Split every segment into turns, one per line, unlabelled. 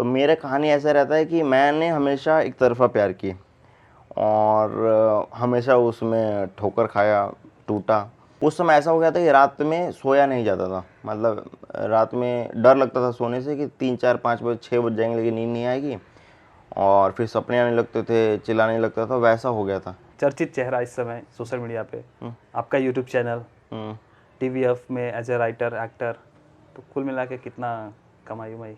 तो मेरा कहानी ऐसा रहता है कि मैंने हमेशा एक तरफा प्यार की और हमेशा उसमें ठोकर खाया, टूटा। उस समय ऐसा हो गया था कि रात में सोया नहीं जाता था, मतलब रात में डर लगता था सोने से कि 3, 4, 5 बजे 6 बज जाएंगे लेकिन नींद नहीं आएगी, और फिर सपने आने लगते थे, चिल्लाने लगता था, वैसा हो गया था।
चर्चित चेहरा इस समय सोशल मीडिया पे, आपका यूट्यूब चैनल, टीवीएफ में एज ए राइटर, एक्टर, तो कुल मिला के कितना कमाई उमाई?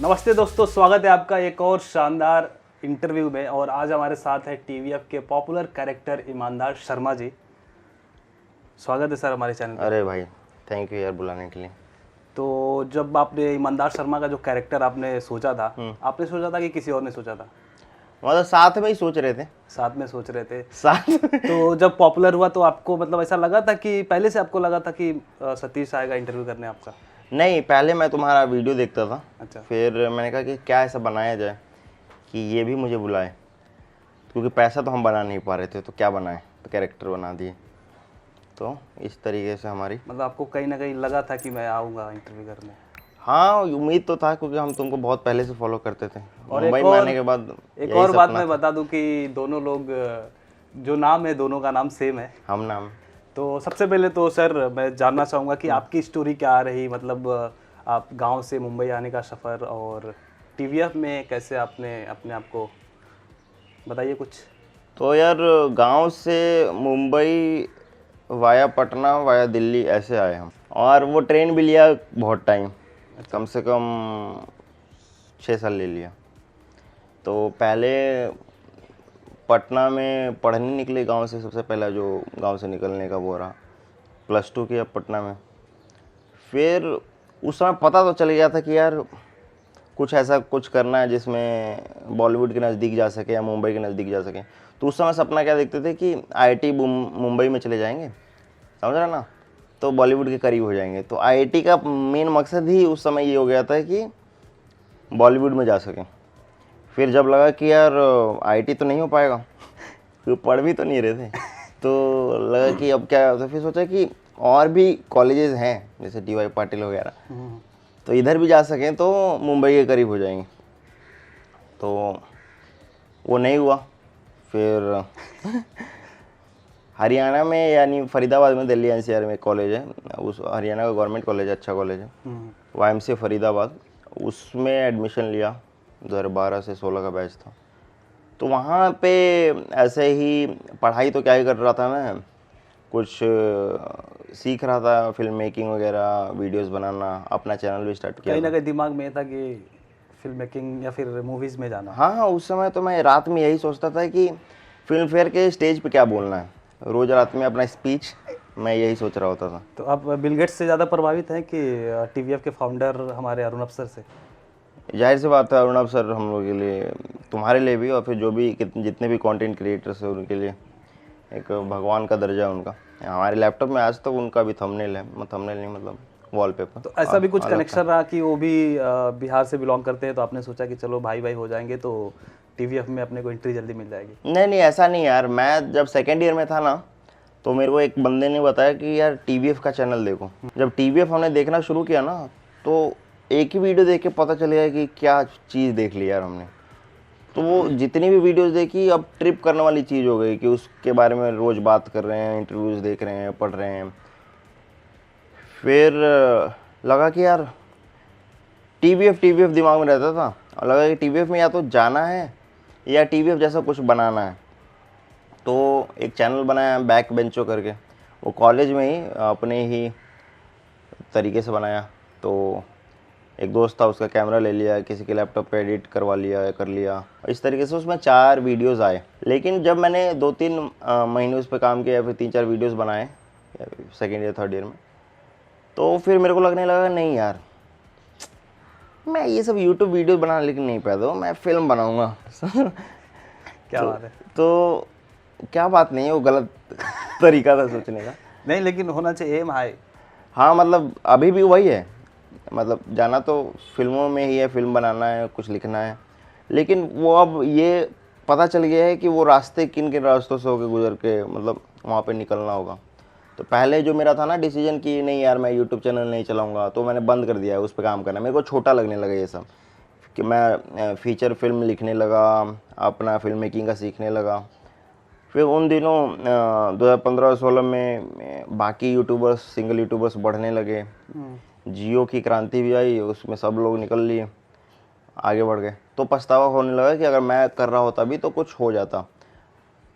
नमस्ते दोस्तों, स्वागत है आपका एक और शानदार इंटरव्यू में। और आज हमारे साथ है टीवीएफ के पॉपुलर कैरेक्टर ईमानदार शर्मा जी। स्वागत है सर हमारे चैनल पर।
अरे भाई, थैंक यू यार बुलाने के लिए।
तो जब आपने ईमानदार शर्मा का जो कैरेक्टर आपने सोचा था, आपने सोचा था कि किसी और ने सोचा था?
मतलब साथ में ही सोच रहे थे।
साथ में सोच रहे थे,
साथ
तो जब पॉपुलर हुआ तो आपको मतलब ऐसा लगा था कि पहले से आपको लगा था कि सतीश आएगा इंटरव्यू करने आपका?
नहीं, पहले मैं तुम्हारा वीडियो देखता था।
अच्छा।
फिर मैंने कहा कि क्या ऐसा बनाया जाए कि ये भी मुझे बुलाए, क्योंकि पैसा तो हम बना नहीं पा रहे थे, तो क्या बनाए, तो कैरेक्टर बना दिए। तो इस तरीके से हमारी,
मतलब आपको कहीं ना कहीं लगा था कि मैं आऊँगा इंटरव्यू करने?
हाँ, उम्मीद तो था, क्योंकि हम तुमको बहुत पहले से फॉलो करते थे।
और
मुंबई में आने के बाद
एक और बात मैं बता दूं कि दोनों लोग, जो नाम है दोनों का नाम सेम है,
हम नाम।
तो सबसे पहले तो सर मैं जानना चाहूँगा कि आपकी स्टोरी क्या रही, मतलब आप गांव से मुंबई आने का सफ़र, और टीवीएफ में कैसे आपने अपने आप को, बताइए कुछ।
तो यार, गांव से मुंबई वाया पटना वाया दिल्ली ऐसे आए हम, और वो ट्रेन भी लिया बहुत टाइम, कम से कम 6 साल ले लिया। तो पहले पटना में पढ़ने निकले गांव से, सबसे पहला जो गांव से निकलने का वो रहा। +2 किया पटना में। फिर उस समय पता तो चल गया था कि यार कुछ ऐसा कुछ करना है जिसमें बॉलीवुड के नज़दीक जा सके या मुंबई के नज़दीक जा सके। तो उस समय सपना क्या देखते थे कि IIT मुंबई में चले जाएंगे, समझ रहा ना, तो बॉलीवुड के करीब हो जाएंगे। तो IIT का मेन मकसद ही उस समय ये हो गया था कि बॉलीवुड में जा सकें। फिर जब लगा कि यार IIT तो नहीं हो पाएगा, क्योंकि पढ़ भी तो नहीं रहे थे, तो लगा कि अब क्या, तो फिर सोचा कि और भी कॉलेजेस हैं जैसे DY पाटिल वगैरह, तो इधर भी जा सकें तो मुंबई के करीब हो जाएंगे। तो वो नहीं हुआ। फिर हरियाणा में, यानी फरीदाबाद में, दिल्ली NCR में कॉलेज है, उस हरियाणा का गवर्नमेंट कॉलेज है, अच्छा कॉलेज है, YMCA फरीदाबाद, उसमें एडमिशन लिया। 2012 से 16 का बैच था। तो वहाँ पे ऐसे ही पढ़ाई तो क्या ही कर रहा था मैं, कुछ सीख रहा था, फिल्म मेकिंग वगैरह, वीडियोस बनाना, अपना चैनल भी स्टार्ट किया।
कहीं ना कहीं दिमाग में था कि फिल्म मेकिंग या फिर मूवीज़ में जाना?
हाँ, उस समय तो मैं रात में यही सोचता था कि फिल्म फेयर के स्टेज पे क्या बोलना है, रोज़ रात में अपना स्पीच, मैं यही सोच रहा होता था।
तो आप बिल गेट्स से ज़्यादा प्रभावित हैं कि टीवीएफ के फाउंडर हमारे अरुण अफसर से?
जाहिर सी बात है, अरुण अफसर हम लोग के लिए, तुम्हारे लिए भी, और फिर जो भी जितने भी कंटेंट क्रिएटर्स हैं उनके लिए एक भगवान का दर्जा है उनका। हमारे लैपटॉप में आज तक उनका भी थंबनेल है, थंबनेल नहीं मतलब वॉलपेपर।
तो ऐसा भी कुछ कनेक्शन रहा कि वो भी बिहार से बिलोंग करते हैं, तो आपने सोचा कि चलो भाई भाई हो जाएंगे तो टीवीएफ में अपने को एंट्री जल्दी मिल जाएगी?
नहीं, ऐसा नहीं यार। मैं जब सेकेंड ईयर में था ना, तो मेरे को एक बंदे ने बताया कि यार टीवीएफ का चैनल देखो। जब टीवीएफ हमने देखना शुरू किया ना, तो एक ही वीडियो देख के पता चल गया कि क्या चीज़ देख ली यार हमने। तो वो जितनी भी वीडियोस देखी, अब ट्रिप करने वाली चीज़ हो गई कि उसके बारे में रोज़ बात कर रहे हैं, इंटरव्यूज़ देख रहे हैं, पढ़ रहे हैं। फिर लगा कि यार टीवीएफ दिमाग में रहता था, और लगा कि टीवीएफ में या तो जाना है या टीवीएफ जैसा कुछ बनाना है। तो एक चैनल बनाया बैक बेंचो करके, वो कॉलेज में ही अपने ही तरीके से बनाया। तो एक दोस्त था, उसका कैमरा ले लिया, किसी के लैपटॉप पे एडिट करवा लिया, कर लिया, इस तरीके से उसमें 4 वीडियोस आए। लेकिन जब मैंने 2-3 महीने उस पर काम किया, फिर 3-4 वीडियोस बनाए सेकेंड ईयर थर्ड ईयर में, तो फिर मेरे को लगने लगा नहीं यार, मैं ये सब यूट्यूब वीडियो बनाना लेकिन नहीं पैदा हूँ, मैं फिल्म बनाऊँगा।
क्या बात है।
तो क्या बात नहीं है, वो गलत तरीका था सोचने का।
नहीं, लेकिन होना चाहिए एम हाई।
हाँ, मतलब अभी भी वही है, मतलब जाना तो फिल्मों में ही है, फिल्म बनाना है, कुछ लिखना है। लेकिन वो अब ये पता चल गया है कि वो रास्ते किन किन रास्तों से होके गुजर के मतलब वहाँ पे निकलना होगा। तो पहले जो मेरा था ना डिसीजन कि नहीं यार मैं यूट्यूब चैनल नहीं चलाऊंगा, तो मैंने बंद कर दिया है उस पर काम करना। मेरे को छोटा लगने लगा ये सब, कि मैं फीचर फिल्म लिखने लगा, अपना फिल्म मेकिंग का सीखने लगा। फिर उन दिनों 2015-16 में बाकी यूट्यूबर्स, सिंगल यूट्यूबर्स बढ़ने लगे, जियो की क्रांति भी आई, उसमें सब लोग निकल लिए, आगे बढ़ गए। तो पछतावा होने लगा कि अगर मैं कर रहा होता भी तो कुछ हो जाता।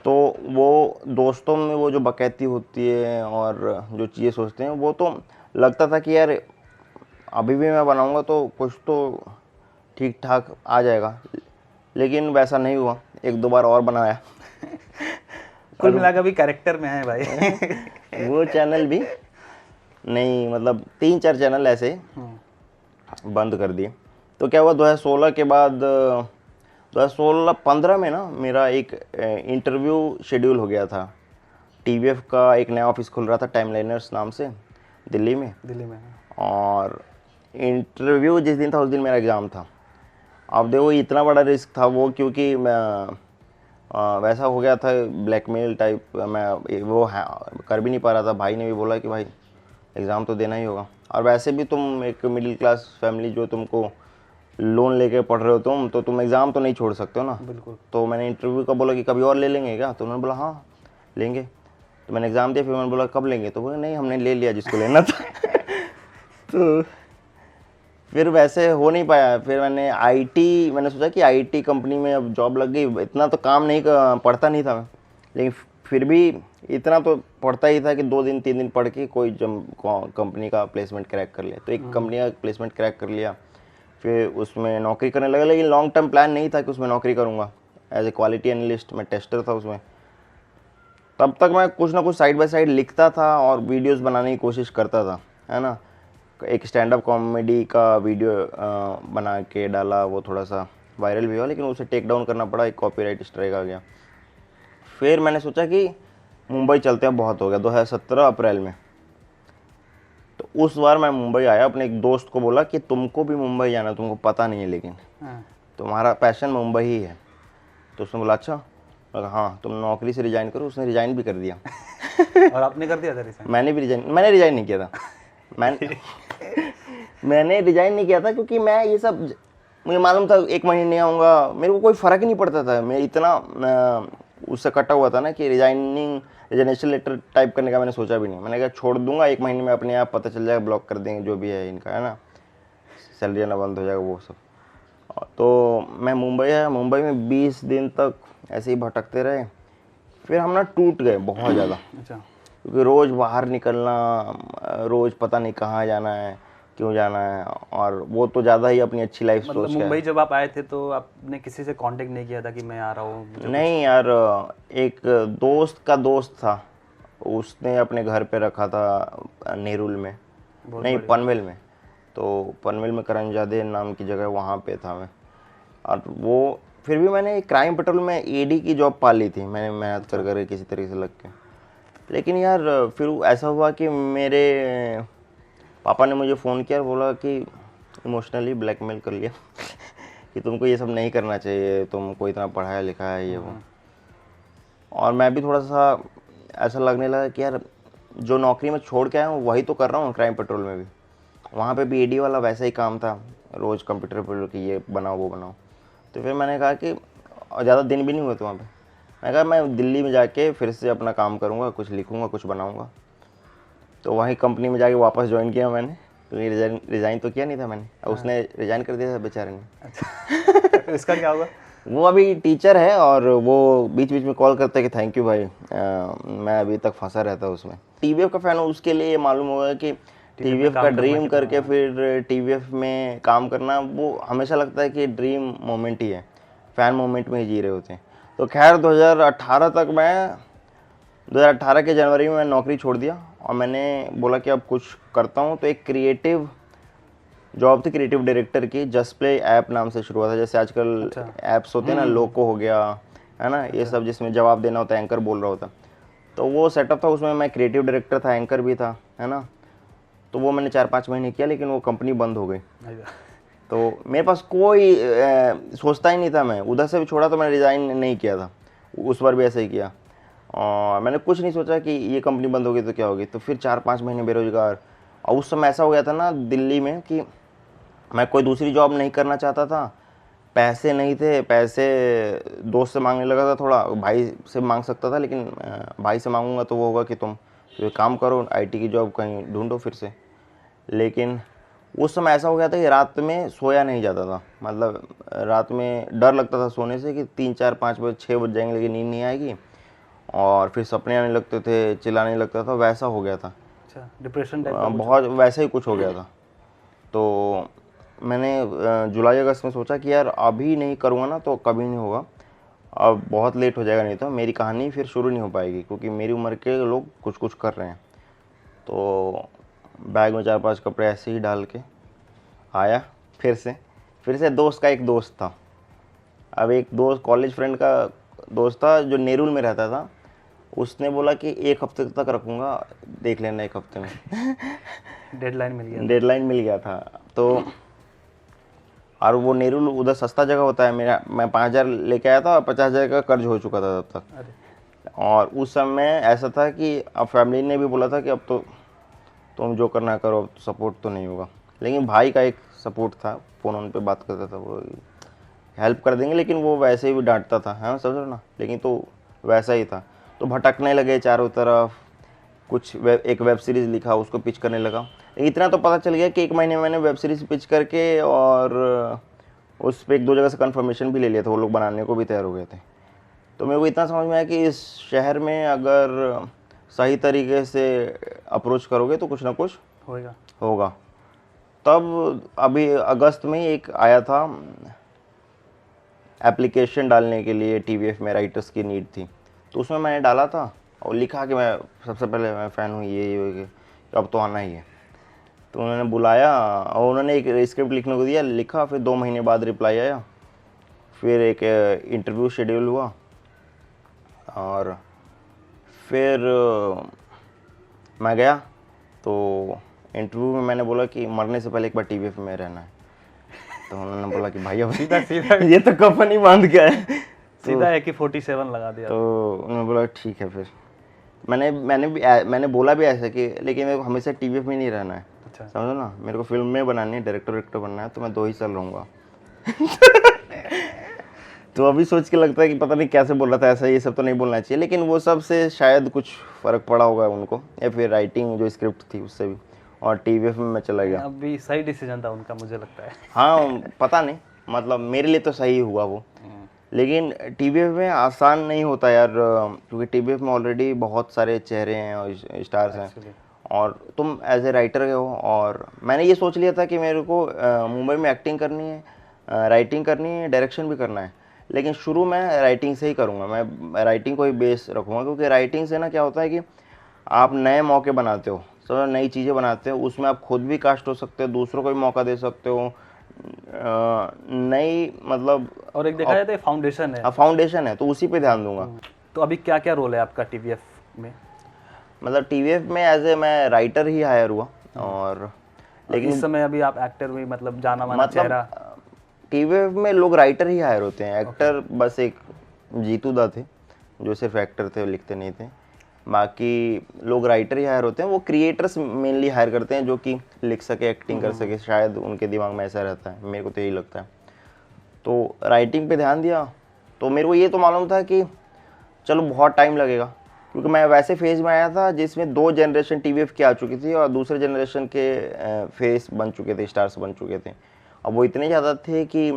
तो वो दोस्तों में वो जो बकैती होती है और जो चीज़ें सोचते हैं, वो तो लगता था कि यार अभी भी मैं बनाऊंगा तो कुछ तो ठीक ठाक आ जाएगा, लेकिन वैसा नहीं हुआ। एक दो बार और बनाया
कुल मिलाकर भी कैरेक्टर में है भाई।
वो चैनल भी नहीं, मतलब 3-4 चैनल ऐसे बंद कर दिए। तो क्या हुआ 2016 के बाद 2016-15 में ना मेरा एक इंटरव्यू शेड्यूल हो गया था। टीवीएफ का एक नया ऑफिस खुल रहा था टाइमलाइनर्स नाम से दिल्ली में, और इंटरव्यू जिस दिन था उस दिन मेरा एग्ज़ाम था। अब देखो इतना बड़ा रिस्क था वो, क्योंकि मैं वैसा हो गया था ब्लैकमेल टाइप, मैं वो कर भी नहीं पा रहा था। भाई ने भी बोला कि भाई एग्ज़ाम तो देना ही होगा, और वैसे भी तुम एक मिडिल क्लास फैमिली, जो तुमको लोन लेके पढ़ रहे हो तो तुम एग्ज़ाम तो नहीं छोड़ सकते हो ना।
बिल्कुल।
तो मैंने इंटरव्यू का बोला कि कभी और ले लेंगे क्या, तो उन्होंने बोला हाँ लेंगे। तो मैंने एग्ज़ाम दिया, फिर मैंने बोला कब लेंगे, तो बोले नहीं हमने ले लिया जिसको लेना था। तो फिर वैसे हो नहीं पाया। फिर मैंने सोचा कि आईटी कंपनी में अब जॉब लग गई, इतना तो काम नहीं पढ़ता नहीं था मैं, लेकिन फिर भी इतना तो पढ़ता ही था कि 2 दिन 3 दिन पढ़ के कोई कंपनी का प्लेसमेंट क्रैक कर लिया। तो एक कंपनी का प्लेसमेंट क्रैक कर लिया, फिर उसमें नौकरी करने लगा, लेकिन लॉन्ग टर्म प्लान नहीं था कि उसमें नौकरी करूँगा। एज ए क्वालिटी एनालिस्ट मैं टेस्टर था उसमें। तब तक मैं कुछ ना कुछ साइड बाय साइड लिखता था और वीडियोस बनाने की कोशिश करता था, है ना। एक स्टैंड अप कॉमेडी का वीडियो बना के डाला, वो थोड़ा सा वायरल भी हुआ, लेकिन उसे टेक डाउन करना पड़ा, एक कॉपीराइट स्ट्राइक आ गया। फिर मैंने सोचा कि मुंबई चलते हैं, बहुत हो गया। 2017 अप्रैल में, तो उस बार मैं मुंबई आया, अपने एक दोस्त को बोला कि तुमको भी मुंबई जाना, तुमको पता नहीं है लेकिन तुम्हारा पैशन मुंबई ही है। तो उसने बोला अच्छा, हाँ तुम नौकरी से रिजाइन करो। उसने रिजाइन भी कर दिया।
और आपने कर दिया था रिजाइन?
मैंने रिजाइन नहीं किया था। मैंने रिजाइन नहीं किया था क्योंकि मैं ये सब, मुझे मालूम था 1 महीने नहीं आऊँगा, मेरे को कोई फ़र्क ही नहीं पड़ता था। मैं इतना उससे कटा हुआ था ना कि रिजाइनेशन लेटर टाइप करने का मैंने सोचा भी नहीं। मैंने कहा छोड़ दूंगा, 1 महीने में अपने आप पता चल जाएगा, ब्लॉक कर देंगे जो भी है इनका, है ना, सैलरी आना बंद हो जाएगा वो सब। तो मैं मुंबई आया, मुंबई में 20 दिन तक ऐसे ही भटकते रहे। फिर हम ना टूट गए बहुत ज़्यादा।
अच्छा।
क्योंकि रोज़ बाहर निकलना, रोज़ पता नहीं कहाँ जाना है, क्यों जाना है, और वो तो ज़्यादा ही अपनी अच्छी लाइफ सोच के।
मुंबई जब आप आए थे तो आपने किसी से कांटेक्ट नहीं किया था कि मैं आ रहा हूँ?
नहीं यार, एक दोस्त का दोस्त था, उसने अपने घर पे रखा था नेरुल में, नहीं पनवेल में। तो पनवेल में करंजादे नाम की जगह, वहाँ पे था मैं। और वो फिर भी मैंने क्राइम पेट्रोल में एडी की जॉब पा ली थी, मैंने मेहनत कर कर किसी तरीके से लग के। लेकिन यार फिर ऐसा हुआ कि मेरे पापा ने मुझे फ़ोन किया और बोला कि इमोशनली ब्लैकमेल कर लिया कि तुमको ये सब नहीं करना चाहिए, तुमको इतना पढ़ाया लिखा है ये वो। और मैं भी थोड़ा सा ऐसा लगने लगा कि यार जो नौकरी में छोड़ के आया हूँ वही तो कर रहा हूँ क्राइम पेट्रोल में भी। वहाँ पे भी एडी वाला वैसा ही काम था, रोज़ कंप्यूटर पर कि ये बनाओ वो बनाओ। तो फिर मैंने कहा कि ज़्यादा दिन भी नहीं हुए थे वहाँ पे, मैंने कहा मैं दिल्ली में जाके फिर से अपना काम करूँगा, कुछ लिखूँगा, कुछ बनाऊँगा। तो वहीं कंपनी में जाके वापस ज्वाइन किया मैंने, क्योंकि रिज़ाइन तो किया नहीं था मैंने, उसने रिज़ाइन कर दिया था बेचारे ने।
अच्छा। इसका क्या होगा?
वो अभी टीचर है, और वो बीच बीच में कॉल करता है कि थैंक यू भाई, मैं अभी तक फंसा रहता उसमें। टीवीएफ का फ़ैन हूँ, उसके लिए ये मालूम होगा कि टीवीएफ का ड्रीम करके फिर टीवीएफ में काम करना, वो हमेशा लगता है कि ड्रीम मोमेंट ही है, फ़ैन मोमेंट में ही जी रहे होते हैं। तो खैर 2018 तक, मैं 2018 के जनवरी में मैंने नौकरी छोड़ दिया और मैंने बोला कि अब कुछ करता हूँ। तो एक क्रिएटिव जॉब थी, क्रिएटिव डायरेक्टर की, जस्ट प्ले ऐप नाम से शुरू हुआ था। जैसे आजकल ऐप्स होते हैं ना, लोको हो गया, है ना, ये सब जिसमें जवाब देना होता है, एंकर बोल रहा होता, तो वो सेटअप था। उसमें मैं क्रिएटिव डायरेक्टर था, एंकर भी था, है ना। तो वो मैंने 4-5 महीने किया, लेकिन वो कंपनी बंद हो गई। तो मेरे पास कोई सोचता ही नहीं था। मैं उधर से भी छोड़ा तो मैंने रिज़ाइन नहीं किया था, उस बार भी ऐसा ही किया। और मैंने कुछ नहीं सोचा कि ये कंपनी बंद होगी तो क्या होगी। तो फिर 4-5 महीने बेरोजगार। और उस समय ऐसा हो गया था ना दिल्ली में कि मैं कोई दूसरी जॉब नहीं करना चाहता था, पैसे नहीं थे, पैसे दोस्त से मांगने लगा था, थोड़ा भाई से मांग सकता था, लेकिन भाई से मांगूंगा तो वो होगा कि तुम तो काम करो, आईटी की जॉब कहीं ढूंढो फिर से। लेकिन उस समय ऐसा हो गया था कि रात में सोया नहीं जाता था। मतलब रात में डर लगता था सोने से कि 3-4-5 बजे 6 बज जाएंगे लेकिन नींद नहीं आएगी, और फिर सपने आने लगते थे, चिल्लाने लगता था, वैसा हो गया था।
अच्छा, डिप्रेशन टाइप का कुछ?
बहुत वैसा ही कुछ हो गया था। तो मैंने जुलाई अगस्त में सोचा कि यार अभी नहीं करूँगा ना तो कभी नहीं होगा, अब बहुत लेट हो जाएगा, नहीं तो मेरी कहानी फिर शुरू नहीं हो पाएगी, क्योंकि मेरी उम्र के लोग कुछ कुछ कर रहे हैं। तो बैग में 4-5 कपड़े ऐसे ही डाल के आया फिर से दोस्त का एक दोस्त था। अब एक दोस्त कॉलेज फ्रेंड का दोस्त था जो नेरुल में रहता था। उसने बोला कि 1 हफ्ते तक रखूँगा, देख लेना 1 हफ्ते में।
डेडलाइन मिल गया?
डेडलाइन मिल गया था। तो और वो नेरुल उधर सस्ता जगह होता है। मैं 5,000 लेके आया था और 50,000 का कर्ज हो चुका था तब तक।
अरे,
और उस समय ऐसा था कि अब फैमिली ने भी बोला था कि अब तो तुम जो करना करो, अब सपोर्ट तो नहीं होगा। लेकिन भाई का एक सपोर्ट था, फ़ोन पे बात करता था, वो हेल्प कर देंगे, लेकिन वो वैसे ही डांटता था, हाँ समझ रहे हो ना। लेकिन तो वैसा ही था। तो भटकने लगे चारों तरफ, एक वेब सीरीज़ लिखा, उसको पिच करने लगा। लेकिन इतना तो पता चल गया कि 1 महीने में मैंने वेब सीरीज़ पिच करके और उस पर 1-2 जगह से कंफर्मेशन भी ले लिया था, वो लोग बनाने को भी तैयार हो गए थे। तो मेरे को इतना समझ में आया कि इस शहर में अगर सही तरीके से अप्रोच करोगे तो कुछ ना कुछ होगा। तब अभी अगस्त में ही एक आया था एप्लीकेशन डालने के लिए, टीवीएफ में राइटर्स की नीड थी, तो उसमें मैंने डाला था और लिखा कि मैं सबसे पहले मैं फ़ैन हूँ, ये अब तो आना ही है। तो उन्होंने बुलाया और उन्होंने एक स्क्रिप्ट लिखने को दिया, लिखा, फिर 2 महीने बाद रिप्लाई आया, फिर एक इंटरव्यू शेड्यूल हुआ, और फिर मैं गया। तो इंटरव्यू में मैंने बोला कि मरने से पहले एक बार टीवीएफ में रहना है। तो उन्होंने बोला कि भाई अब
सीधा सीधा
ये तो कंपनी बांध गया है।
सीधा है कि 47 लगा दिया।
तो उन्होंने बोला ठीक है। फिर मैंने बोला भी ऐसा कि लेकिन मेरे को हमेशा टीवीएफ में नहीं रहना है।
अच्छा,
समझो ना, मेरे को फिल्म में बनानी है, डायरेक्टर बनना है, तो मैं 2 ही साल रहूँगा। तो अभी सोच के लगता है कि पता नहीं कैसे बोल रहा था, ऐसा ये सब तो नहीं बोलना चाहिए, लेकिन वो सब से शायद कुछ फ़र्क पड़ा होगा उनको, या फिर राइटिंग जो स्क्रिप्ट थी उससे भी, और टीवीएफ में मैं चला गया।
अभी सही डिसीजन था उनका, मुझे लगता है।
हाँ पता नहीं, मतलब मेरे लिए तो सही हुआ वो। लेकिन टीवीएफ में आसान नहीं होता यार, क्योंकि टीवीएफ में ऑलरेडी बहुत सारे चेहरे हैं और स्टार्स हैं, और तुम एज ए राइटर हो। और मैंने ये सोच लिया था कि मेरे को मुंबई में एक्टिंग करनी है, राइटिंग करनी है, डायरेक्शन भी करना है, लेकिन शुरू में राइटिंग से ही करूँगा। मैं राइटिंग को ही बेस रखूँगा, क्योंकि राइटिंग से ना क्या होता है कि आप नए मौके बनाते हो, सब नई चीज़ें बनाते हो, उसमें आप खुद भी कास्ट हो सकते हो, दूसरों को भी मौका दे सकते हो, नई मतलब,
और एक देखा जाए तो फाउंडेशन है।
फाउंडेशन है, तो उसी पे ध्यान दूंगा।
तो अभी क्या क्या रोल है आपका टीवीएफ में?
मतलब टीवीएफ में एज ए मैं राइटर ही हायर हुआ, और
लेकिन इस समय अभी आप एक्टर भी, मतलब जाना माना चेहरा।
टीवीएफ में लोग राइटर ही हायर होते हैं, एक्टर बस एक जीतू दा थे जो सिर्फ एक्टर थे, लिखते नहीं थे। बाकी लोग राइटर ही हायर होते हैं, वो क्रिएटर्स मेनली हायर करते हैं जो कि लिख सके, एक्टिंग कर सके, शायद उनके दिमाग में ऐसा रहता है, मेरे को तो यही लगता है। तो राइटिंग पे ध्यान दिया। तो मेरे को ये तो मालूम था कि चलो बहुत टाइम लगेगा, क्योंकि मैं वैसे फेज़ में आया था जिसमें 2 जनरेशन टीवीएफ की आ चुकी थी और दूसरे जनरेशन के फेस बन चुके थे, स्टार्स बन चुके थे। अब वो इतने ज़्यादा थे कि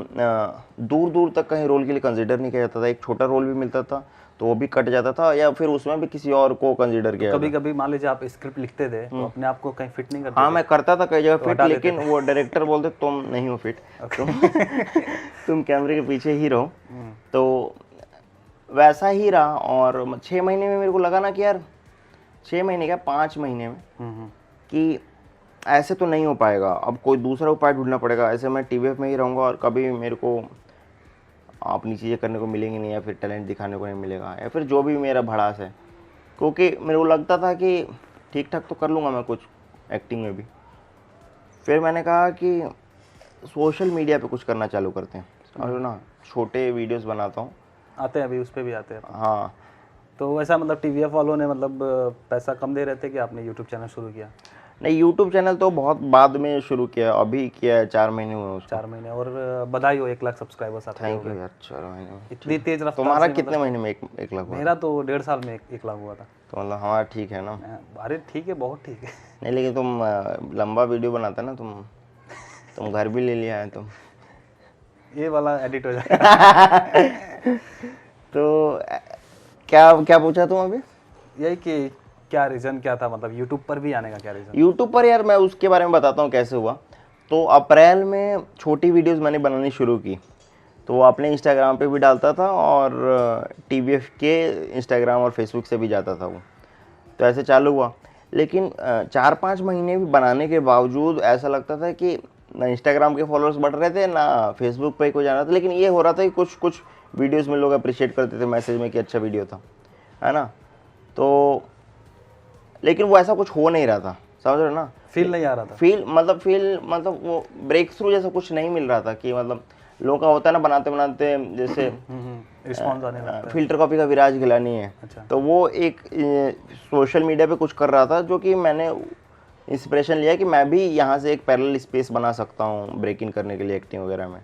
दूर दूर तक कहीं रोल के लिए कंसिडर नहीं किया जाता था। एक छोटा रोल भी मिलता था तो वो भी कट जाता था, या फिर उसमें भी किसी और को कंसिडर किया।
कभी कभी मान लीजिए आप स्क्रिप्ट लिखते थे तो अपने आप को कहीं फिट नहीं करते?
हाँ मैं करता था कई जगह फिट, लेकिन वो डायरेक्टर बोलते तुम नहीं हो फिट, तुम कैमरे के पीछे ही रहो। तो वैसा ही रहा, और 6 महीने में मेरे को लगा ना कि यार 6 महीने क्या 5 महीने में कि ऐसे तो नहीं हो पाएगा, अब कोई दूसरा उपाय ढूंढना पड़ेगा। ऐसे मैं टीवीएफ में ही रहूँगा और कभी मेरे को अपनी चीज़ें करने को मिलेंगी नहीं, या फिर टैलेंट दिखाने को नहीं मिलेगा, या फिर जो भी मेरा भड़ास है, क्योंकि मेरे को लगता था कि ठीक ठाक तो कर लूँगा मैं कुछ एक्टिंग में भी। फिर मैंने कहा कि सोशल मीडिया पे कुछ करना चालू करते हैं, समझो ना, छोटे वीडियोस बनाता हूँ।
आते हैं अभी उस पे भी आते हैं।
हाँ,
तो वैसा मतलब टीवीएफ वालों ने मतलब पैसा कम दे रहे थे कि आपने यूट्यूब चैनल शुरू किया?
नहीं, यूट्यूब चैनल तो बहुत बाद में शुरू किया, अभी किया है, 4 महीने हुए उसको।
4 महीने। और बधाई हो, 1 लाख सब्सक्राइबर्स आपके हो
थैंक यू
गए।
यार, 4 महीने में।
इतनी तेज रफ्तार
तुम्हारा
से
कितने
मतलब।
महीने में 1 लाख हुआ?
मेरा तो 1.5 साल में 1 लाख हुआ था।
तो मतलब हमारा ठीक है ना।
अरे ठीक है, बहुत ठीक है।
नहीं, लेकिन तुम लंबा वीडियो बनाते ना, तुम घर भी ले लिया है तुम।
ये वाला एडिट हो जाएगा।
तो क्या क्या पूछा तुम अभी?
यही कि क्या रीज़न क्या था, मतलब यूट्यूब पर भी आने का क्या रीज़न?
यूट्यूब पर यार मैं उसके बारे में बताता हूँ कैसे हुआ। तो अप्रैल में छोटी वीडियोस मैंने बनानी शुरू की, तो वो अपने इंस्टाग्राम पे भी डालता था और टीवीएफ के इंस्टाग्राम और फेसबुक से भी जाता था वो। तो ऐसे चालू हुआ, लेकिन 4-5 महीने भी बनाने के बावजूद ऐसा लगता था कि ना इंस्टाग्राम के फॉलोअर्स बढ़ रहे थे, ना फेसबुक पे कोई जाना था। लेकिन ये हो रहा था कि कुछ कुछ वीडियोस में लोग अप्रिशिएट करते थे मैसेज में कि अच्छा वीडियो था, है ना। तो लेकिन वो ऐसा कुछ हो नहीं रहा था, समझ रहे हो ना।
फील नहीं आ रहा था।
फील मतलब वो ब्रेक थ्रू जैसा कुछ नहीं मिल रहा था कि मतलब लोगों का होता है ना, बनाते बनाते जैसे
रिस्पॉन्स आने लगता है।
फिल्टर कॉपी का विराज गिलानी है।
अच्छा।
तो वो एक सोशल मीडिया पे कुछ कर रहा था, जो कि मैंने इंस्पिरेशन लिया कि मैं भी यहाँ से एक पैरेलल स्पेस बना सकता हूँ ब्रेक इन करने के लिए एक्टिंग वगैरह में।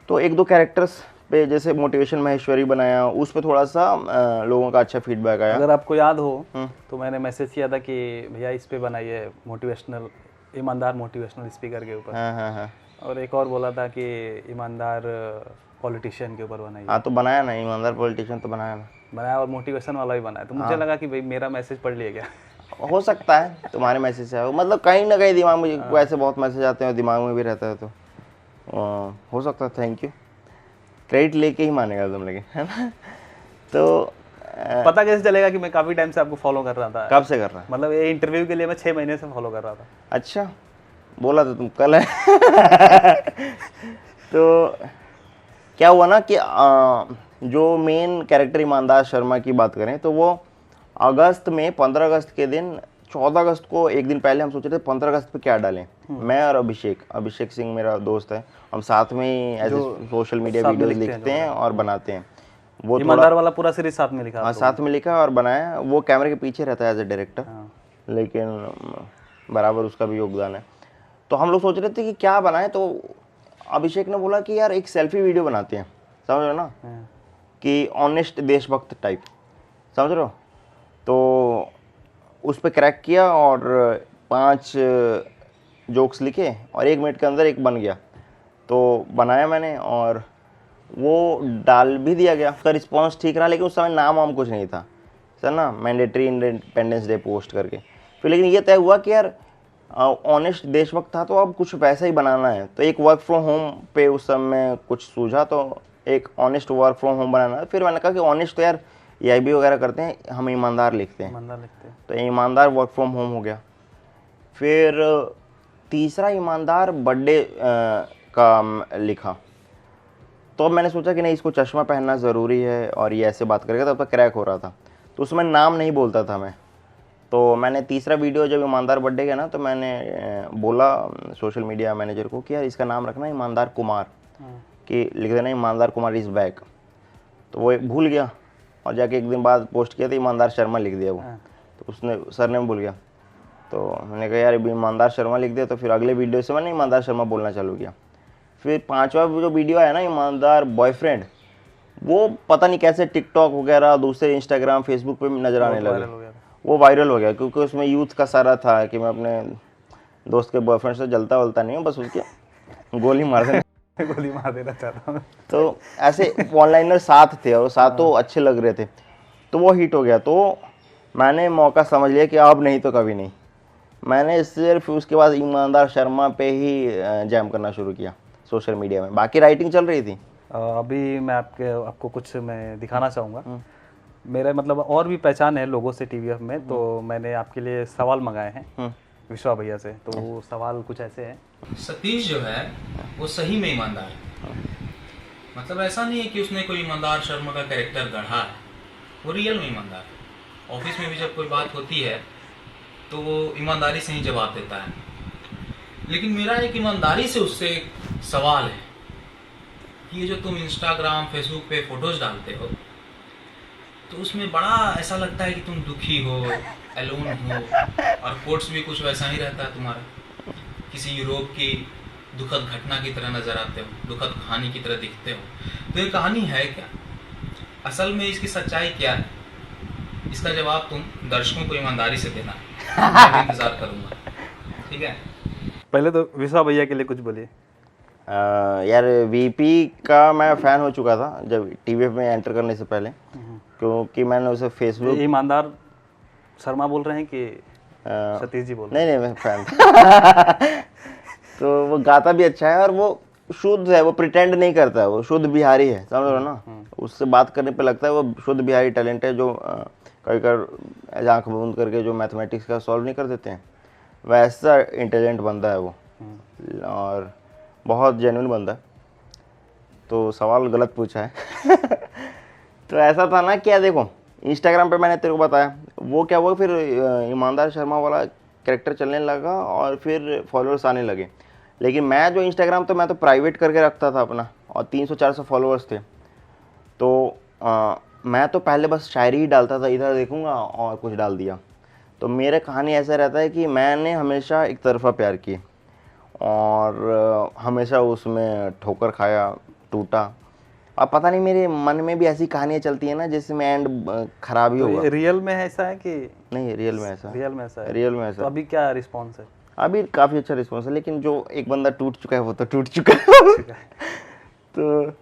तो 1-2 कैरेक्टर्स पे जैसे मोटिवेशन महेश्वरी बनाया, उस पे थोड़ा सा लोगों का अच्छा फीडबैक आया।
अगर आपको याद हो तो मैंने मैसेज किया था कि भैया इस पे बनाइए मोटिवेशनल, ईमानदार मोटिवेशनल स्पीकर के ऊपर।
हाँ हाँ हाँ
और एक और बोला था कि ईमानदार पॉलिटिशियन के ऊपर बनाइए।
हाँ, तो बनाया ना, ईमानदार पॉलिटिशियन तो बनाया ना।
बनाया और मोटिवेशन वाला भी बनाया। तो मुझे लगा कि भाई मेरा मैसेज पढ़ लिया क्या।
हो सकता है तुम्हारे मैसेज से आया हो, मतलब कहीं ना कहीं दिमाग में मुझे ऐसे बहुत मैसेज आते हैं, दिमाग में भी रहता है, तो हो सकता है। थैंक यू, क्रेडिट लेके ही मानेगा तुम, लेकिन है ना। तो
पता कैसे चलेगा कि मैं काफ़ी टाइम से आपको फॉलो कर रहा था?
कब से कर रहा है?
मतलब ये इंटरव्यू के लिए मैं 6 महीने से फॉलो कर रहा था।
अच्छा, बोला तो तुम कल है। तो क्या हुआ ना कि जो मेन कैरेक्टर ईमानदार शर्मा की बात करें तो वो अगस्त में 15 अगस्त के दिन, 14 अगस्त को एक दिन पहले हम सोच रहे थे 15 अगस्त पे क्या डालें। मैं और अभिषेक सिंह मेरा दोस्त है, हम साथ में ही ऐसे सोशल मीडिया वीडियोस लिखते हैं और बनाते हैं। वो
ईमानदार वाला पूरा सीरीज साथ में लिखा?
हाँ, साथ में लिखा और बनाया। वो कैमरे के पीछे रहता है एज ए डायरेक्टर, लेकिन बराबर उसका भी योगदान है। तो हम लोग सोच रहे थे कि क्या बनाएं, तो अभिषेक ने बोला कि यार एक सेल्फी वीडियो बनाते हैं, समझ रहे हो ना, कि ऑनेस्ट देशभक्त टाइप, समझ रहे हो। तो उस पर क्रैक किया और 5 जोक्स लिखे और 1 मिनट के अंदर एक बन गया। तो बनाया मैंने और वो डाल भी दिया गया। उसका रिस्पॉन्स ठीक रहा, लेकिन उस समय नाम वाम कुछ नहीं था सर ना, मैंडेटरी इंडिपेंडेंस डे पोस्ट करके। फिर लेकिन ये तय हुआ कि यार ऑनेस्ट देशभक्त था, तो अब कुछ वैसा ही बनाना है। तो एक वर्क फ्रॉम होम पे उस समय कुछ सूझा, तो एक ऑनेस्ट वर्क फ्रॉम होम बनाना है। फिर मैंने कहा कि ऑनेस्ट तो यार EIB वगैरह करते हैं, हम ईमानदार लिखते हैं, तो ईमानदार वर्क फ्रॉम होम हो गया। फिर तीसरा ईमानदार बर्थडे का लिखा, तो अब मैंने सोचा कि नहीं, इसको चश्मा पहनना ज़रूरी है और ये ऐसे बात करेगा। तब तक क्रैक हो रहा था, तो उसमें नाम नहीं बोलता था मैं। तो मैंने तीसरा वीडियो जब ईमानदार बर्थडे का ना, तो मैंने बोला सोशल मीडिया मैनेजर को कि यार इसका नाम रखना ईमानदार कुमार, कि लिख देना ईमानदार कुमार इज़ बैक। तो वो भूल गया और जाके एक दिन बाद पोस्ट किया तो ईमानदार शर्मा लिख दिया वो। तो उसने सर ने बोल गया, तो मैंने कहा यार ईमानदार शर्मा लिख दिया। तो फिर अगले वीडियो से मैंने ईमानदार शर्मा बोलना चालू किया। फिर 5वां जो वीडियो आया ना, ईमानदार बॉयफ्रेंड, वो पता नहीं कैसे टिकटॉक वगैरह दूसरे इंस्टाग्राम फेसबुक पे नज़र आने लगा। वो वायरल हो गया क्योंकि उसमें यूथ का सारा था कि मैं अपने दोस्त के बॉयफ्रेंड से जलता वलता नहीं हूँ, बस उसके गोली मार
देना चाहता हूँ।
तो ऐसे ऑनलाइनर साथ थे और सातों अच्छे लग रहे थे, तो वो हिट हो गया। तो मैंने मौका समझ लिया कि अब नहीं तो कभी नहीं। मैंने सिर्फ उसके बाद ईमानदार शर्मा पे ही जैम करना शुरू किया सोशल मीडिया में, बाकी राइटिंग चल रही थी।
अभी मैं आपको कुछ मैं दिखाना चाहूँगा। मेरे मतलब और भी पहचान है लोगों से टीवीएफ में, तो मैंने आपके लिए सवाल मंगाए हैं विश्वा भैया से। तो वो सवाल कुछ ऐसे हैं।
सतीश जो है वो सही में ईमानदार है, मतलब ऐसा नहीं है कि उसने कोई ईमानदार शर्मा का कैरेक्टर गढ़ा है, वो रियल में ईमानदार है। ऑफिस में भी जब कोई बात होती है तो वो ईमानदारी से ही जवाब देता है। लेकिन मेरा एक ईमानदारी से उससे एक सवाल है कि ये जो तुम इंस्टाग्राम फेसबुक पे फोटोज डालते हो, तो उसमें बड़ा ऐसा लगता है कि तुम दुखी हो, एलोन हो, और कोट्स भी कुछ वैसा ही रहता है तुम्हारा, किसी यूरोप की दुखद घटना की तरह नजर आते हो, दुखद कहानी की तरह दिखते हो। तो ये कहानी है क्या, असल में इसकी सच्चाई क्या है, इसका जवाब तुम दर्शकों को ईमानदारी से देना। मैं भी इंतजार करूंगा, ठीक है।
पहले तो विश्वा भैया के लिए कुछ बोलिए।
यार वीपी का मैं फ़ैन हो चुका था जब टीवीएफ में एंटर करने से पहले, क्योंकि मैंने उसे फेसबुक।
ईमानदार शर्मा बोल रहे हैं कि सतीश जी बोल रहे
नहीं मैं फ़ैन था। तो वो गाता भी अच्छा है और वो शुद्ध है, वो प्रिटेंड नहीं करता है, वो शुद्ध बिहारी है, समझ रहे हो ना। उससे बात करने पे लगता है वो शुद्ध बिहारी टैलेंट है, जो कभी कभी आँख बंद करके जो मैथमेटिक्स का सॉल्व नहीं कर देते हैं, वैसा इंटेलिजेंट बंदा है वो, और बहुत जेन्युइन बंदा है। तो सवाल गलत पूछा है। तो ऐसा था ना, क्या देखो इंस्टाग्राम पे मैंने तेरे को बताया, वो क्या हुआ फिर ईमानदार शर्मा वाला कैरेक्टर चलने लगा और फिर फॉलोअर्स आने लगे। लेकिन मैं जो इंस्टाग्राम तो मैं तो प्राइवेट करके रखता था अपना, और 300-400 फॉलोअर्स थे। तो मैं तो पहले बस शायरी ही डालता था, इधर देखूंगा और कुछ डाल दिया। तो मेरा कहानी ऐसा रहता है कि मैंने हमेशा एक तरफा प्यार किया और हमेशा उसमें ठोकर खाया, टूटा। अब पता नहीं मेरे मन में भी ऐसी कहानियाँ चलती है ना जिसमें एंड खराब ही होगा।
तो रियल में ऐसा है कि
नहीं, रियल में ऐसा
है?
रियल में ऐसा।
तो अभी क्या रिस्पॉन्स है?
अभी काफ़ी अच्छा रिस्पॉन्स है, लेकिन जो एक बंदा टूट चुका है वो तो टूट चुका है। तो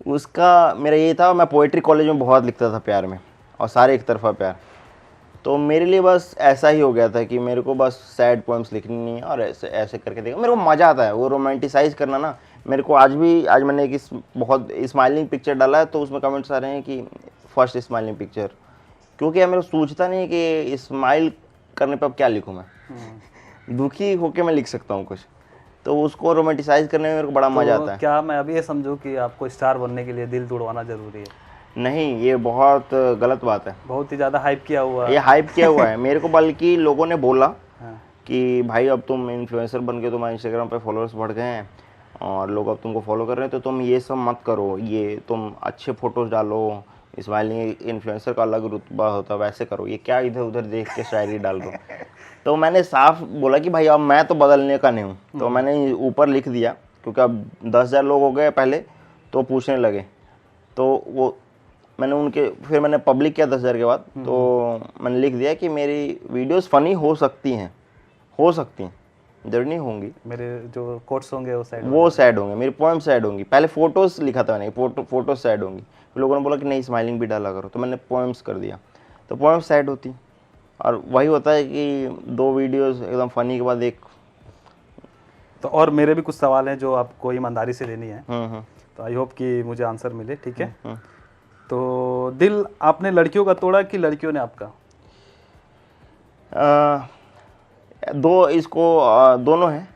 उसका मेरा ये था, मैं पोइट्री कॉलेज में बहुत लिखता था प्यार में, और सारे एक तरफा प्यार। तो मेरे लिए बस ऐसा ही हो गया था कि मेरे को बस सैड पोएम्स लिखनी नहीं है, और ऐसे ऐसे करके देखा मेरे को मज़ा आता है वो रोमांटिसाइज करना ना। मेरे को आज मैंने एक बहुत स्माइलिंग पिक्चर डाला है, तो उसमें कमेंट्स आ रहे हैं कि फर्स्ट स्माइलिंग पिक्चर, क्योंकि यार मेरे को सोचता नहीं कि स्माइल करने पर अब क्या लिखूँ मैं। दुखी होके मैं लिख सकता हूँ कुछ, तो उसको रोमांटिसाइज करने में मेरे को बड़ा मज़ा आता है।
क्या मैं अभी ये समझूं कि आपको स्टार बनने के लिए दिल तोड़वाना जरूरी है?
नहीं, ये बहुत गलत बात है।
बहुत ही ज़्यादा हाइप किया हुआ
ये हाइप किया हुआ है मेरे को, बल्कि लोगों ने बोला
हाँ।
कि भाई अब तुम इन्फ्लुएंसर बन गए, तुम्हारे इंस्टाग्राम पे फॉलोअर्स बढ़ गए हैं और लोग अब तुमको फॉलो कर रहे हैं, तो तुम ये सब मत करो, ये तुम अच्छे फोटोज़ डालो, स्माइलिंग इन्फ्लुएंसर का अलग रुतबा होता है, वैसे करो, ये क्या इधर उधर देख के शायरी डाल दो। तो मैंने साफ बोला कि भाई अब मैं तो बदलने का नहीं हूँ, तो मैंने ऊपर लिख दिया, क्योंकि अब 10,000 लोग हो गए पहले, तो पूछने लगे, तो वो मैंने उनके फिर मैंने पब्लिक किया 10,000 के बाद, तो मैंने लिख दिया कि मेरी वीडियोस फनी हो सकती हैं, जरूर नहीं होंगी,
मेरे जो कोट्स होंगे
वो सैड होंगे, मेरी पोएम सैड होंगी। पहले फोटोज़ लिखा था मैंने, फोटो सैड होंगी, फिर लोगों ने बोला कि नहीं स्माइलिंग भी डाला करो, तो मैंने पोएम्स कर दिया, तो पोएम सैड होती। और वही होता है कि 2 वीडियोस एकदम फनी के बाद एक।
तो और मेरे भी कुछ सवाल हैं जो आपको ईमानदारी से लेनी है, तो आई होप कि मुझे आंसर मिले, ठीक है। तो दिल आपने लड़कियों का तोड़ा कि लड़कियों ने आपका?
दोनों है।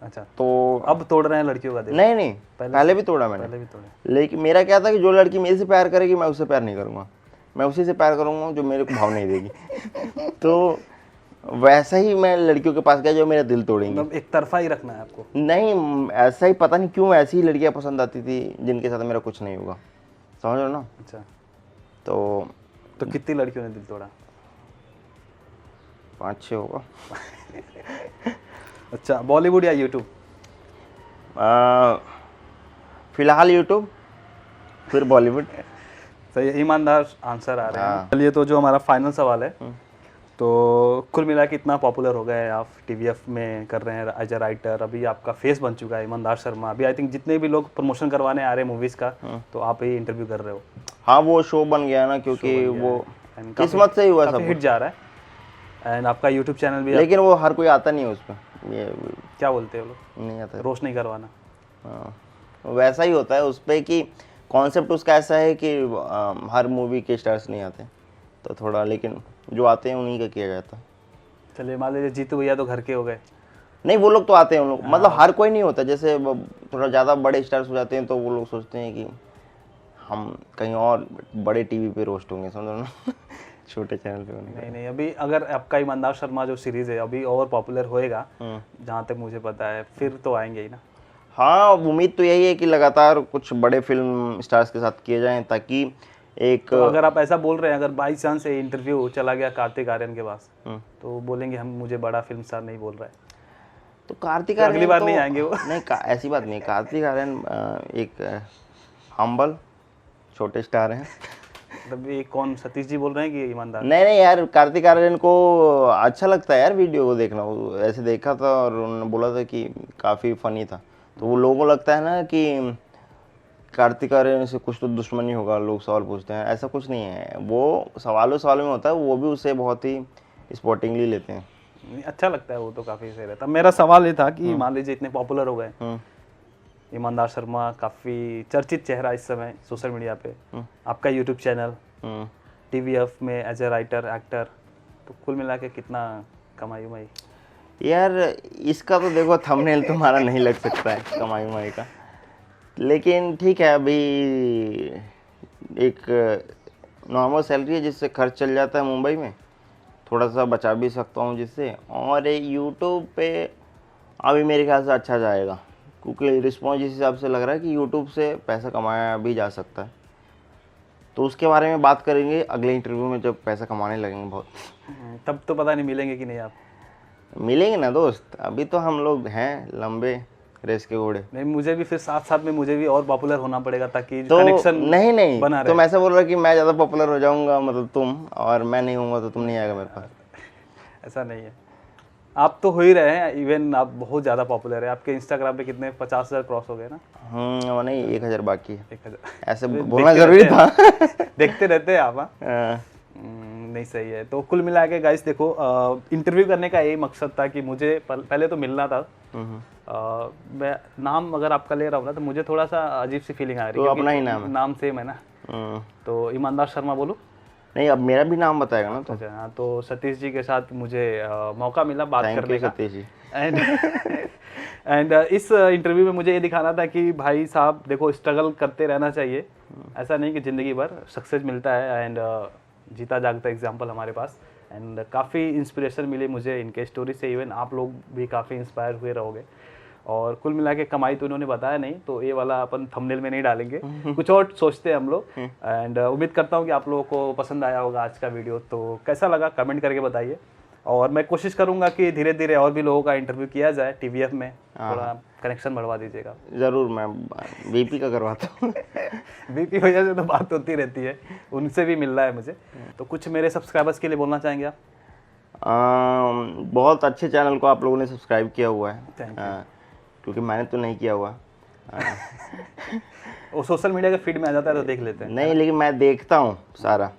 अच्छा,
तो
अब तोड़ रहे हैं लड़कियों का दिल?
नहीं, पहले भी तोड़ा मैंने।
पहले भी तोड़े।
लेकिन मेरा क्या था कि जो लड़की मेरे से प्यार करेगी मैं उससे प्यार नहीं करूँगा, मैं उसी से प्यार करूँगा जो मेरे को भाव नहीं देगी। तो वैसा ही मैं लड़कियों के पास गया जो मेरा दिल तोड़ेंगे।
मतलब एक तरफा ही रखना है आपको?
नहीं, ऐसा ही पता नहीं क्यों ऐसी ही लड़कियाँ पसंद आती थी जिनके साथ मेरा कुछ नहीं होगा, समझ लो ना।
अच्छा,
तो
कितनी लड़कियों ने दिल तोड़ा?
5-6 होगा।
अच्छा, बॉलीवुड या यूट्यूब?
फिलहाल यूट्यूब, फिर बॉलीवुड।
सही, ईमानदार आंसर आ रहे हैं। चलिए, तो जो हमारा फाइनल सवाल है, तो कुल मिला के इतना पॉपुलर हो गए आप, टीवीएफ में कर रहे हैं एज अ राइटर, अभी आपका फेस बन चुका है ईमानदार शर्मा। अभी आई थिंक जितने भी लोग प्रमोशन करवाने आ रहे हैं मूवीज़ का, तो आप ही इंटरव्यू कर रहे हो।
हाँ, वो शो बन गया ना, क्योंकि वो किस्मत से ही हुआ, सब
हिट जा रहा है। एंड आपका यूट्यूब चैनल भी,
लेकिन वो हर कोई आता नहीं है उस पर। ये
क्या बोलते हैं वो लोग?
नहीं आता,
रोस्ट नहीं करवाना।
हाँ, वैसा ही होता है उस पर कि कॉन्सेप्ट उसका ऐसा है कि हर मूवी के स्टार्स नहीं आते, तो थोड़ा, लेकिन जो आते हैं उन्हीं का किया जाता है।
चलिए, मान लीजिए जीतू भैया तो घर के हो गए।
नहीं, वो लोग तो आते हैं, उन लोग मतलब हर कोई नहीं होता, जैसे थोड़ा ज़्यादा बड़े स्टार्स हो जाते हैं तो वो लोग सोचते हैं कि हम कहीं और बड़े टीवी पे रोस्ट होंगे, समझो ना। छोटे चैनल पे होने
नहीं नहीं, अभी अगर आपका ईमानदार शर्मा जो सीरीज है अभी और पॉपुलर होएगा, जहाँ तक मुझे पता है, फिर तो आएंगे ही ना।
हाँ, उम्मीद तो यही है कि लगातार कुछ बड़े फिल्म स्टार्स के साथ किए जाएं, ताकि एक
तो अगर आप ऐसा बोल रहे हैं, अगर बाई चांस इंटरव्यू चला गया कार्तिक आर्यन के पास, तो बोलेंगे हम मुझे बड़ा फिल्म स्टार नहीं बोल रहा है,
तो कार्तिक
तो अगली
आर्यन
बार
तो,
नहीं आएंगे वो।
नहीं ऐसी बात नहीं, कार्तिक आर्यन एक हम्बल छोटे स्टार हैं।
मतलब ये कौन, सतीश जी बोल रहे हैं कि ईमानदार?
नहीं नहीं यार, कार्तिक आर्यन को अच्छा लगता है यार वीडियो को देखना। वो ऐसे देखा था और उन्होंने बोला था कि काफ़ी फनी था, तो वो लोगों को लगता है ना कि कार्तिक आर्यन से कुछ तो दुश्मनी होगा, लोग सवाल पूछते हैं। ऐसा कुछ नहीं है, वो सवालों में होता है, वो भी उसे बहुत ही स्पोर्टिंगली लेते हैं।
नहीं, अच्छा लगता है वो तो, काफ़ी सही रहता है। मेरा सवाल ये था कि मान लीजिए इतने पॉपुलर हो गए, ईमानदार शर्मा काफ़ी चर्चित चेहरा इस समय सोशल मीडिया पे, आपका यूट्यूब चैनल, TVF में एज ए राइटर एक्टर, तो कुल मिला के कितना कमाई उमाई?
यार इसका तो देखो थंबनेल तुम्हारा नहीं लग सकता है कमाई उमाई का, लेकिन ठीक है, अभी एक नॉर्मल सैलरी है जिससे खर्च चल जाता है मुंबई में, थोड़ा सा बचा भी सकता हूँ जिससे। और यूट्यूब पे अभी मेरे ख्याल से अच्छा जाएगा, क्योंकि रिस्पॉन्स जिस हिसाब से लग रहा है कि यूट्यूब से पैसा कमाया भी जा सकता है। तो उसके बारे में बात करेंगे अगले इंटरव्यू में, जब पैसा कमाने लगेंगे बहुत।
तब तो पता नहीं मिलेंगे कि नहीं आप।
मिलेंगे ना दोस्त, अभी तो हम लोग हैं लंबे रेस के घोड़े।
नहीं, मुझे भी फिर साथ साथ में मुझे भी और पॉपुलर होना पड़ेगा, ताकि
तो
कनेक्शन
नहीं
बना
तुम
रहे।
ऐसा बोल रहे हो कि मैं ज़्यादा पॉपुलर हो जाऊंगा, मतलब तुम, और मैं नहीं होऊंगा तो तुम नहीं आएगा मेरे पास।
ऐसा नहीं है, आप तो हो ही रहे हैं, इवन आप बहुत ज़्यादा पॉपुलर है। आपके इंस्टाग्राम पे कितने 50,000 क्रॉस हो गए ना?
वो नहीं, 1,000 बाकी है।
1,000
ऐसे बोलना जरूरी था।
देखते रहते हैं आप। हाँ?
हाँ।
नहीं, सही है। तो कुल मिला के गाइस देखो, इंटरव्यू करने का यही मकसद था कि मुझे पहले तो मिलना था। मैं नाम अगर आपका ले रहा हूँ ना, तो मुझे थोड़ा सा अजीब सी फीलिंग आ रही है,
तो अपना ही नाम है।
नाम सेम है ना। तो ईमानदार शर्मा बोलूँ?
नहीं, अब मेरा भी नाम बताएगा ना तो।
अच्छा हाँ, तो सतीश जी के साथ मुझे मौका मिला बात करने का।
सतीश जी।
एंड इस इंटरव्यू में मुझे ये दिखाना था कि भाई साहब देखो, स्ट्रगल करते रहना चाहिए, ऐसा नहीं कि ज़िंदगी भर सक्सेस मिलता है। एंड जीता जागता एग्जांपल हमारे पास, एंड काफ़ी इंस्पिरेशन मिली मुझे इनके स्टोरी से। इवन आप लोग भी काफ़ी इंस्पायर हुए रहोगे। और कुल मिला के कमाई तो इन्होंने बताया नहीं, तो ये वाला अपन थंबनेल में नहीं डालेंगे, कुछ और सोचते हैं हम लोग। एंड उम्मीद करता हूँ कि आप लोगों को पसंद आया होगा आज का वीडियो। तो कैसा लगा कमेंट करके बताइए, और मैं कोशिश करूंगा कि धीरे धीरे और भी लोगों का इंटरव्यू किया जाए TVF में। थोड़ा कनेक्शन बढ़वा दीजिएगा।
ज़रूर, मैं VP का करवाता हूँ।
VP वजह से तो बात होती रहती है, उनसे भी मिल रहा है मुझे। तो कुछ मेरे सब्सक्राइबर्स के लिए बोलना चाहेंगे आप?
बहुत अच्छे चैनल को आप लोगों ने सब्सक्राइब किया हुआ है,
Thank you.
क्योंकि मैंने तो नहीं किया हुआ।
वो सोशल मीडिया के फीड में आ जाता है तो देख लेते हैं।
नहीं, लेकिन मैं देखता हूँ सारा।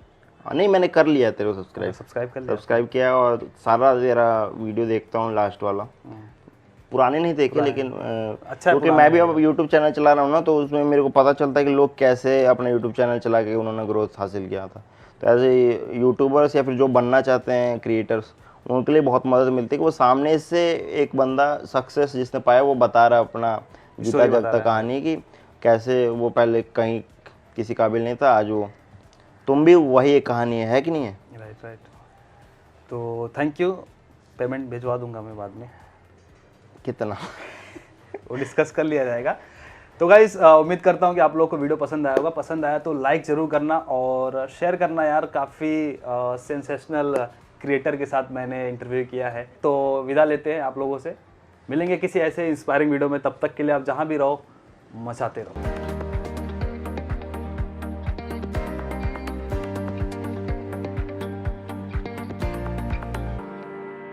नहीं, मैंने कर लिया तेरे को
सब्सक्राइब कर लिया।
सब्सक्राइब किया, और सारा तेरा वीडियो देखता हूँ, लास्ट वाला। पुराने नहीं देखे, लेकिन
अच्छा,
क्योंकि मैं भी अब यूट्यूब चैनल चला रहा हूँ ना, तो उसमें मेरे को पता चलता है कि लोग कैसे अपना यूट्यूब चैनल चला के उन्होंने ग्रोथ हासिल किया था। तो ऐसे यूट्यूबर्स या फिर जो बनना चाहते हैं क्रिएटर्स, उनके लिए बहुत मदद मिलती है कि वो सामने से एक बंदा सक्सेस जिसने पाया वो बता रहा है अपना जीता जागता कहानी, कि कैसे वो पहले कहीं किसी काबिल नहीं था, आज वो। तुम भी वही एक कहानी है कि नहीं है?
राइट। तो थैंक यू, पेमेंट भिजवा दूंगा मैं बाद में।
कितना?
वो डिस्कस कर लिया जाएगा। तो गाइस, उम्मीद करता हूँ कि आप लोगों को वीडियो पसंद आया होगा। पसंद आया तो लाइक ज़रूर करना और शेयर करना यार। काफ़ी सेंसेशनल क्रिएटर के साथ मैंने इंटरव्यू किया है। तो विदा लेते हैं आप लोगों से, मिलेंगे किसी ऐसे इंस्पायरिंग वीडियो में। तब तक के लिए आप जहाँ भी रहो, मचाते रहो।